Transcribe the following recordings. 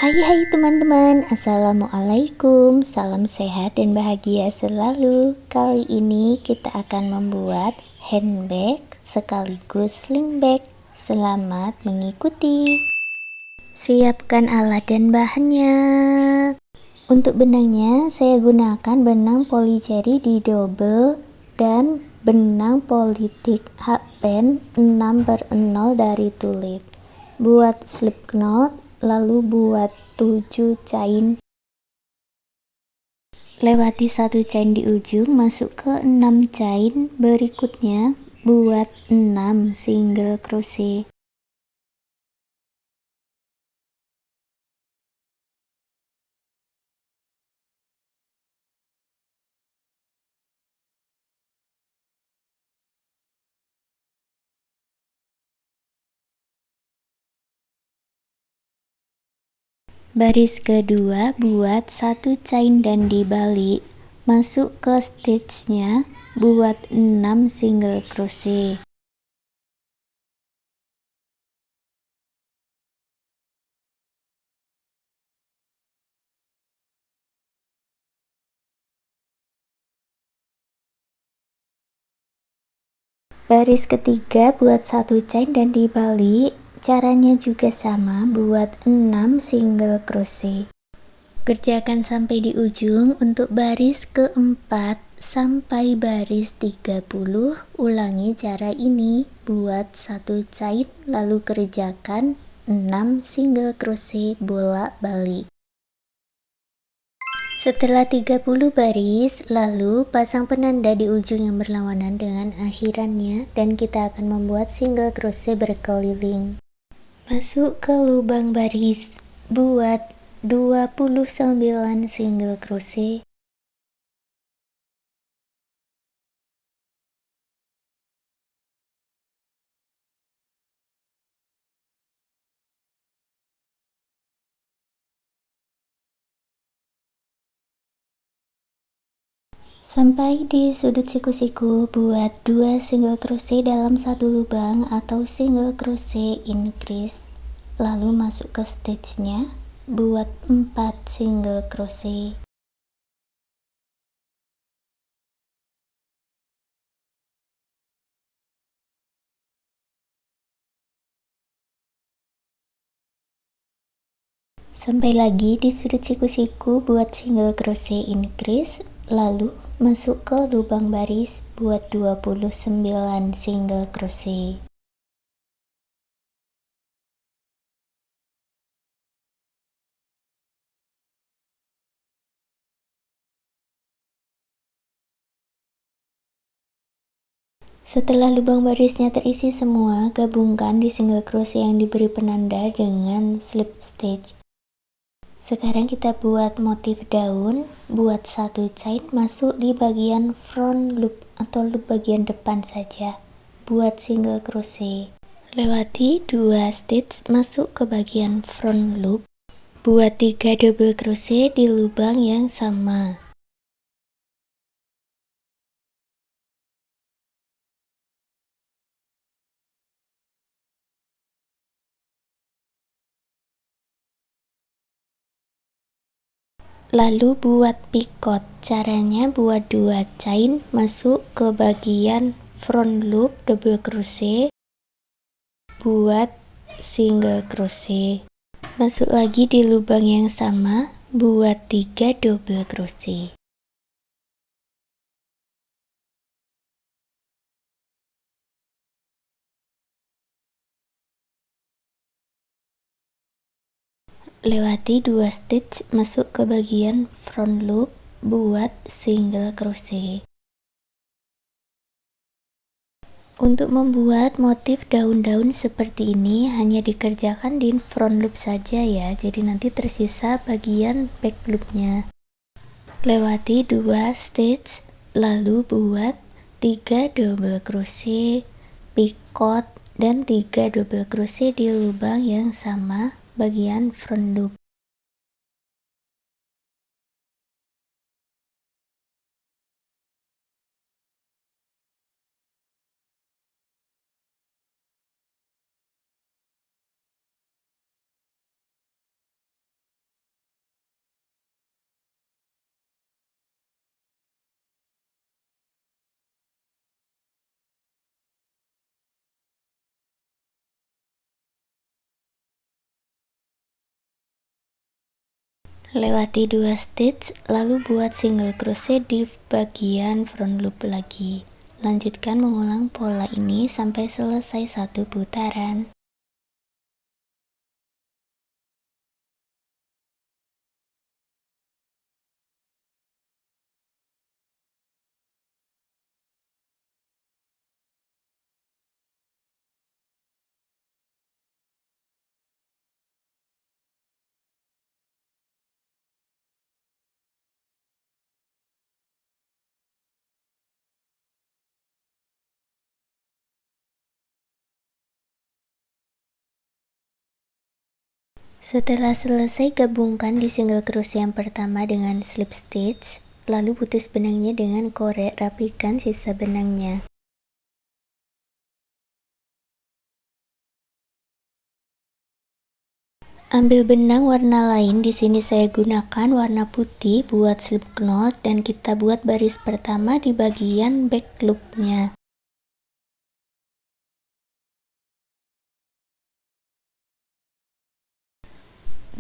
Hai teman-teman, Assalamualaikum, salam sehat dan bahagia selalu. Kali ini kita akan membuat handbag sekaligus sling bag. Selamat mengikuti. Siapkan alat dan bahannya. Untuk benangnya saya gunakan benang polycherry di double dan benang politik hakpen 6/0 dari tulip. Buat slip knot, lalu buat 7 chain. Lewati 1 chain di ujung, masuk ke 6 chain. Berikutnya buat 6 single crochet. Baris kedua buat 1 chain dan dibalik, masuk ke stitch-nya, buat 6 single crochet. Baris ketiga buat 1 chain dan dibalik, caranya juga sama, buat 6 single crochet. Kerjakan sampai di ujung. Untuk baris keempat sampai baris 30, ulangi cara ini, buat 1 chain lalu kerjakan 6 single crochet bolak-balik. Setelah 30 baris, lalu pasang penanda di ujung yang berlawanan dengan akhirannya dan kita akan membuat single crochet berkeliling. Masuk ke lubang baris, buat 29 single crochet. Sampai di sudut siku-siku, buat 2 single crochet dalam satu lubang atau single crochet increase, lalu masuk ke stitch-nya, buat 4 single crochet. Sampai lagi di sudut siku-siku, buat single crochet increase, lalu masuk ke lubang baris, buat 29 single crochet. Setelah lubang barisnya terisi semua, gabungkan di single crochet yang diberi penanda dengan slip stitch. Sekarang kita buat motif daun. Buat 1 chain masuk di bagian front loop atau loop bagian depan saja. Buat single crochet. Lewati 2 stitch masuk ke bagian front loop. Buat 3 double crochet di lubang yang sama. Lalu buat picot. Caranya buat 2 chain masuk ke bagian front loop double crochet, buat single crochet. Masuk lagi di lubang yang sama, buat 3 double crochet. Lewati 2 stitch masuk ke bagian front loop, buat single crochet. Untuk membuat motif daun-daun seperti ini hanya dikerjakan di front loop saja ya, jadi nanti tersisa bagian back loopnya. Lewati 2 stitch, lalu buat 3 double crochet, picot, dan 3 double crochet di lubang yang sama bagian front loop. Lewati 2 stitch, lalu buat single crochet di bagian front loop lagi. Lanjutkan mengulang pola ini sampai selesai 1 putaran. Setelah selesai, gabungkan di single crochet yang pertama dengan slip stitch, lalu putus benangnya dengan korek, rapikan sisa benangnya. Ambil benang warna lain, di sini saya gunakan warna putih buat slip knot dan kita buat baris pertama di bagian back loopnya.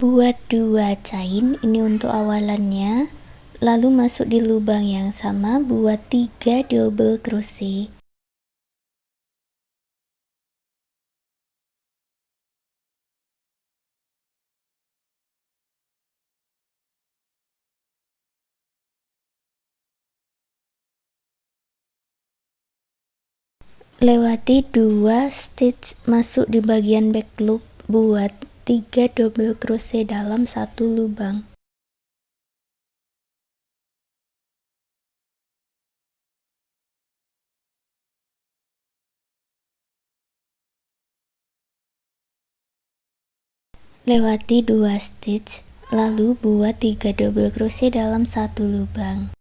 Buat 2 chain, ini untuk awalannya, lalu masuk di lubang yang sama, buat 3 double crochet. Lewati 2 stitch masuk di bagian back loop, buat 3 double crochet dalam 1 lubang. Lewati 2 stitch, lalu buat 3 double crochet dalam 1 lubang.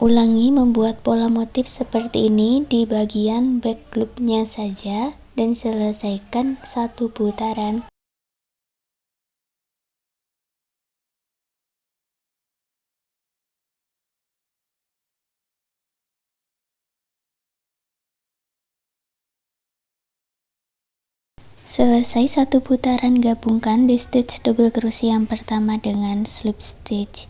Ulangi membuat pola motif seperti ini di bagian back loopnya saja dan selesaikan 1 putaran. Selesai 1 putaran, gabungkan di stitch double crochet yang pertama dengan slip stitch.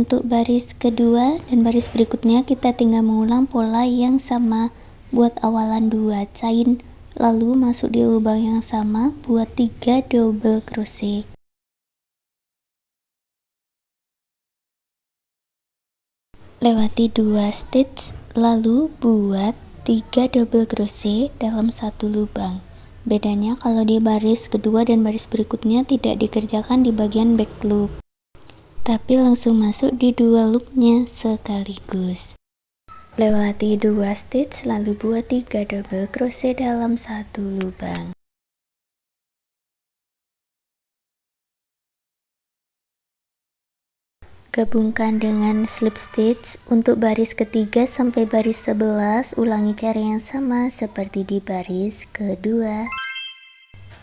Untuk baris kedua dan baris berikutnya kita tinggal mengulang pola yang sama, buat awalan 2 chain, lalu masuk di lubang yang sama, buat 3 double crochet. Lewati 2 stitch, lalu buat 3 double crochet dalam 1 lubang. Bedanya kalau di baris kedua dan baris berikutnya tidak dikerjakan di bagian back loop, tapi langsung masuk di 2 loopnya sekaligus. Lewati 2 stitch, lalu buat 3 double crochet dalam 1 lubang. Gabungkan dengan slip stitch untuk baris ketiga sampai baris 11, ulangi cara yang sama seperti di baris kedua.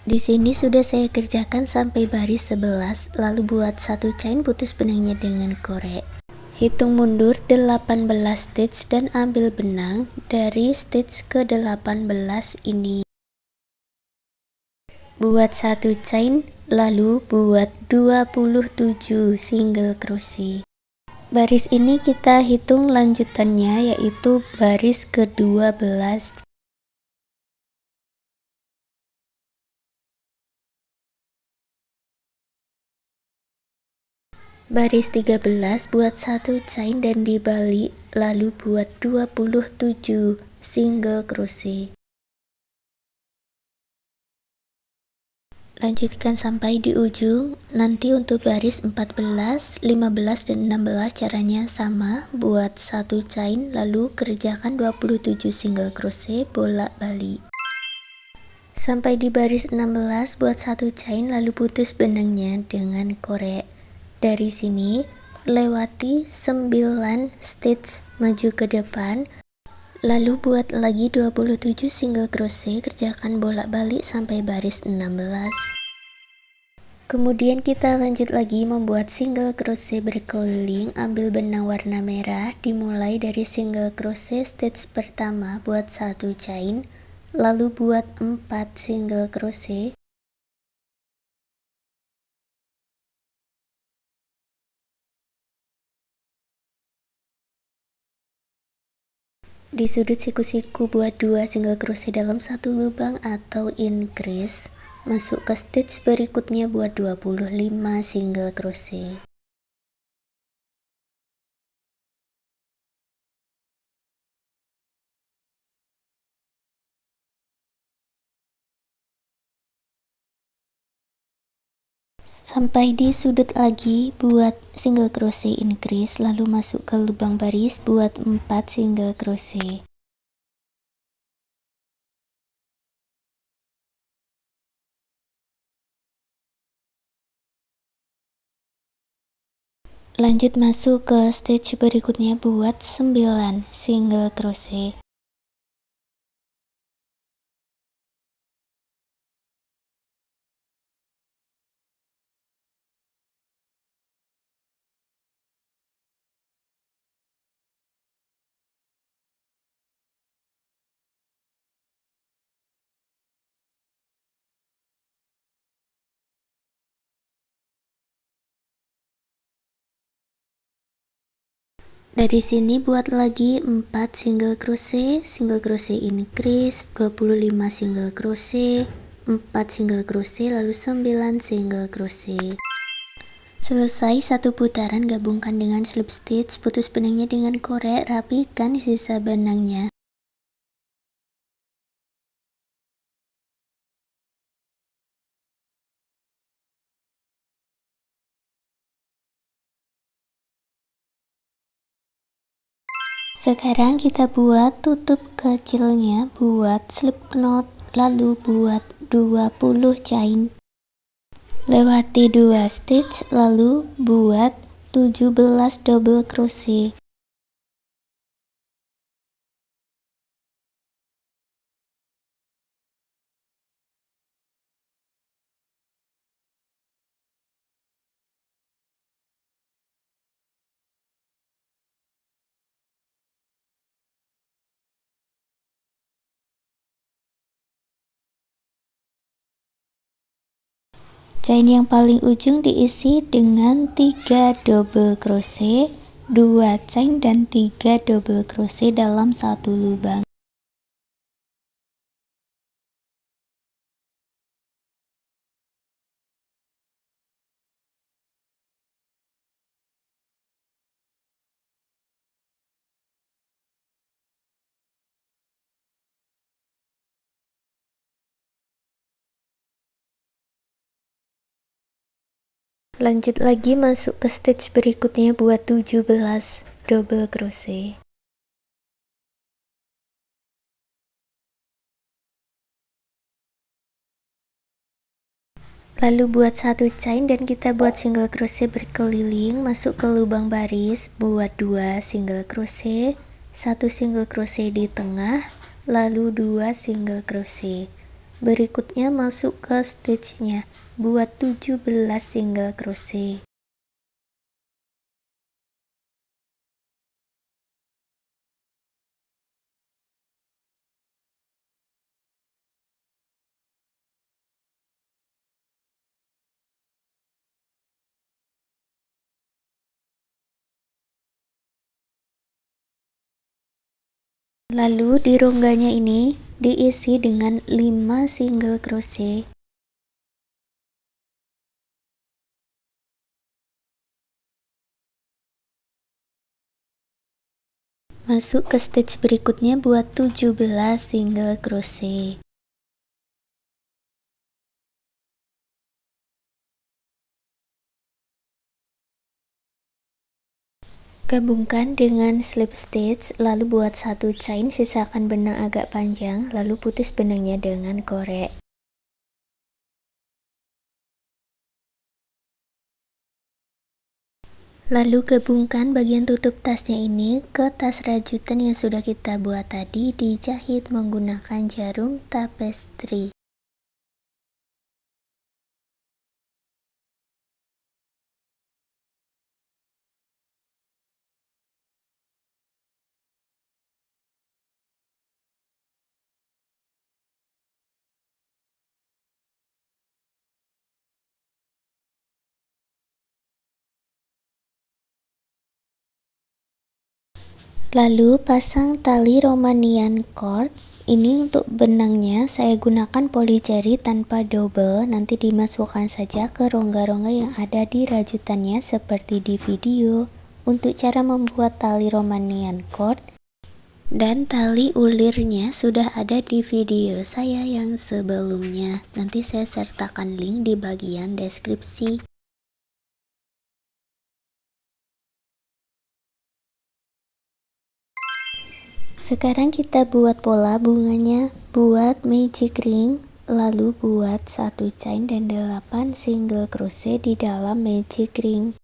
Di sini sudah saya kerjakan sampai baris 11, lalu buat 1 chain, putus benangnya dengan korek. Hitung mundur 18 stitch dan ambil benang dari stitch ke 18 ini. Buat 1 chain, lalu buat 27 single crochet. Baris ini kita hitung lanjutannya, yaitu baris ke-12. Baris 13 buat 1 chain dan dibalik, lalu buat 27 single crochet. Lanjutkan sampai di ujung. Nanti untuk baris 14, 15 dan 16 caranya sama, buat 1 chain lalu kerjakan 27 single crochet bolak-balik. Sampai di baris 16, buat 1 chain lalu putus benangnya dengan korek. Dari sini lewati 9 stitch maju ke depan, lalu buat lagi 27 single crochet, kerjakan bolak-balik sampai baris 16. Kemudian kita lanjut lagi membuat single crochet berkeliling. Ambil benang warna merah, dimulai dari single crochet stitch pertama, buat 1 chain, lalu buat 4 single crochet. Di sudut siku-siku buat 2 single crochet dalam satu lubang atau increase. Masuk ke stitch berikutnya buat 25 single crochet. Sampai di sudut lagi buat single crochet increase, lalu masuk ke lubang baris buat 4 single crochet. Lanjut masuk ke stitch berikutnya buat 9 single crochet. Dari sini buat lagi 4 single crochet increase, 25 single crochet, 4 single crochet, lalu 9 single crochet. Selesai satu putaran, gabungkan dengan slip stitch, putus benangnya dengan korek, rapikan sisa benangnya. Sekarang kita buat tutup kecilnya buat slip knot, lalu buat 20 chain. Lewati 2 stitch, lalu buat 17 double crochet. Chain yang paling ujung diisi dengan 3 double crochet, 2 chain dan 3 double crochet dalam satu lubang. Lanjut lagi masuk ke stitch berikutnya buat 17 double crochet. Lalu buat satu chain dan kita buat single crochet berkeliling, masuk ke lubang baris, buat 2 single crochet, 1 single crochet di tengah, lalu 2 single crochet. Berikutnya masuk ke stitchnya, buat 17 single crochet. Lalu di rongganya ini diisi dengan 5 single crochet. Masuk ke stitch berikutnya buat 17 single crochet. Gabungkan dengan slip stitch, lalu buat satu chain, sisakan benang agak panjang, lalu putus benangnya dengan korek. Lalu gabungkan bagian tutup tasnya ini ke tas rajutan yang sudah kita buat tadi, dijahit menggunakan jarum tapestry. Lalu pasang tali Romanian cord. Ini untuk benangnya saya gunakan poli jari tanpa double, nanti dimasukkan saja ke rongga-rongga yang ada di rajutannya seperti di video. Untuk cara membuat tali Romanian cord dan tali ulirnya sudah ada di video saya yang sebelumnya, nanti saya sertakan link di bagian deskripsi. Sekarang kita buat pola bunganya. Buat magic ring, lalu buat 1 chain dan 8 single crochet di dalam magic ring.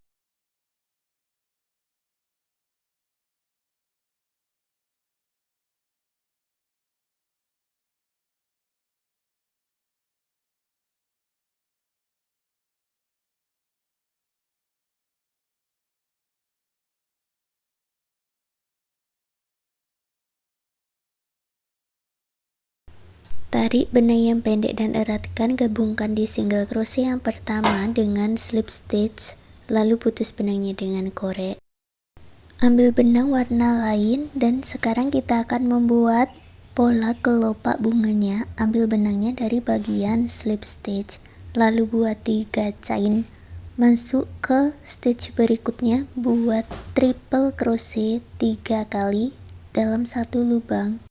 Tarik benang yang pendek dan eratkan, gabungkan di single crochet yang pertama dengan slip stitch, lalu putus benangnya dengan korek. Ambil benang warna lain dan sekarang kita akan membuat pola kelopak bunganya. Ambil benangnya dari bagian slip stitch, lalu buat 3 chain, masuk ke stitch berikutnya, buat triple crochet 3 kali dalam satu lubang.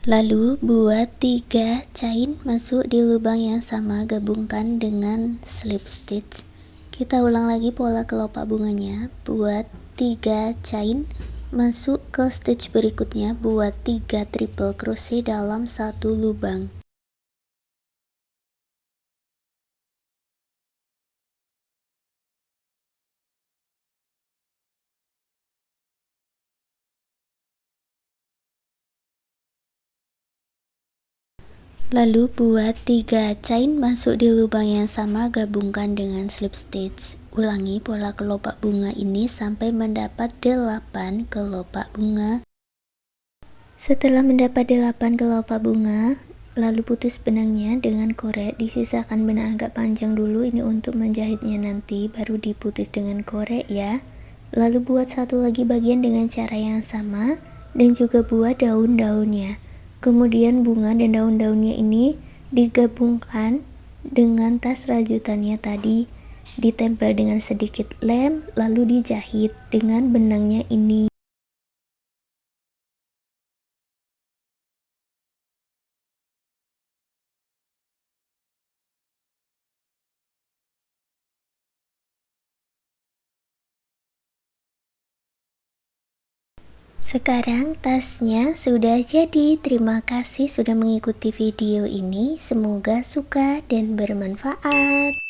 Lalu buat 3 chain, masuk di lubang yang sama, gabungkan dengan slip stitch. Kita ulang lagi pola kelopak bunganya, buat 3 chain, masuk ke stitch berikutnya, buat 3 triple crochet dalam satu lubang. Lalu buat 3 chain, masuk di lubang yang sama, gabungkan dengan slip stitch. Ulangi pola kelopak bunga ini sampai mendapat 8 kelopak bunga. Setelah mendapat 8 kelopak bunga, lalu putus benangnya dengan korek. Disisakan benang agak panjang dulu, ini untuk menjahitnya nanti, baru diputus dengan korek ya. Lalu buat satu lagi bagian dengan cara yang sama, dan juga buat daun-daunnya. Kemudian bunga dan daun-daunnya ini digabungkan dengan tas rajutannya tadi, ditempel dengan sedikit lem, lalu dijahit dengan benangnya ini. Sekarang tasnya sudah jadi. Terima kasih sudah mengikuti video ini. Semoga suka dan bermanfaat.